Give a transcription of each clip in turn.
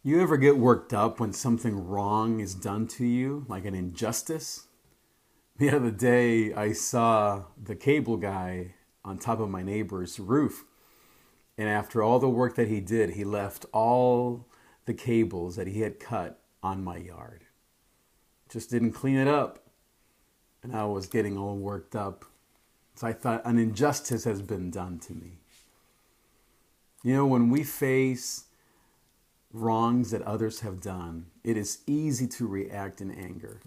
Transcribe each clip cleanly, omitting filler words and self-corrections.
You ever get worked up when something wrong is done to you, like an injustice? The other day, I saw the cable guy on top of my neighbor's roof. And after all the work that he did, he left all the cables that he had cut on my yard. Just didn't clean it up. And I was getting all worked up. So I thought an injustice has been done to me. You know, when we face wrongs that others have done, it is easy to react in anger.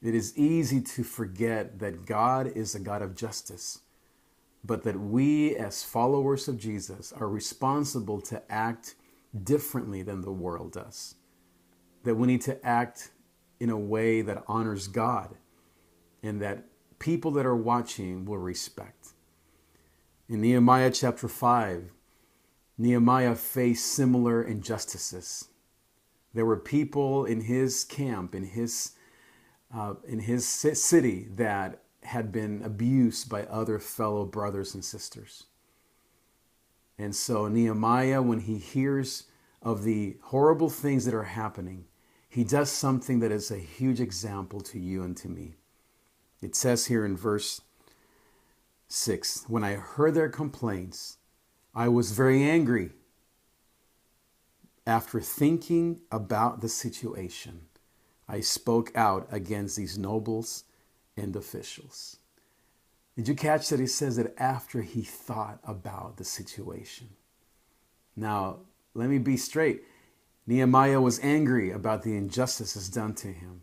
It is easy to forget that God is a God of justice, but that we as followers of Jesus are responsible to act differently than the world does. That we need to act in a way that honors God and that people that are watching will respect. In Nehemiah chapter 5, Nehemiah faced similar injustices. There were people in his camp, in his city, that had been abused by other fellow brothers and sisters. And so Nehemiah, when he hears of the horrible things that are happening, he does something that is a huge example to you and to me. It says here in verse 6, "When I heard their complaints, I was very angry. After thinking about the situation, I spoke out against these nobles and officials." Did you catch that? He says that after he thought about the situation. Now, let me be straight. Nehemiah was angry about the injustices done to him.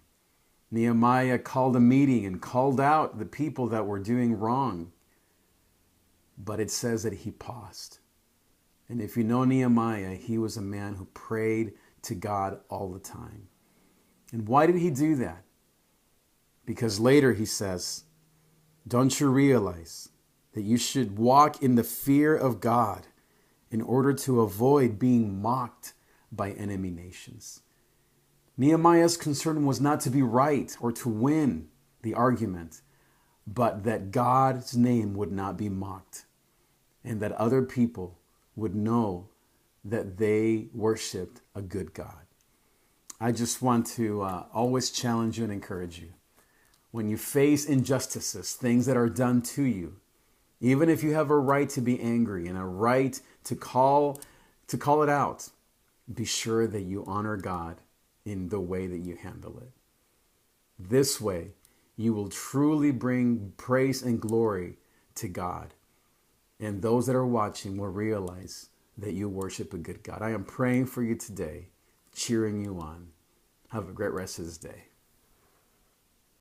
Nehemiah called a meeting and called out the people that were doing wrong. But it says that he paused. And if you know Nehemiah, he was a man who prayed to God all the time. And why did he do that? Because later he says, "Don't you realize that you should walk in the fear of God in order to avoid being mocked by enemy nations?" Nehemiah's concern was not to be right or to win the argument, but that God's name would not be mocked and that other people would know that they worshiped a good God. I just want to always challenge you and encourage you. When you face injustices, things that are done to you, even if you have a right to be angry and a right to call it out, be sure that you honor God in the way that you handle it. This way, you will truly bring praise and glory to God. And those that are watching will realize that you worship a good God. I am praying for you today, cheering you on. Have a great rest of this day.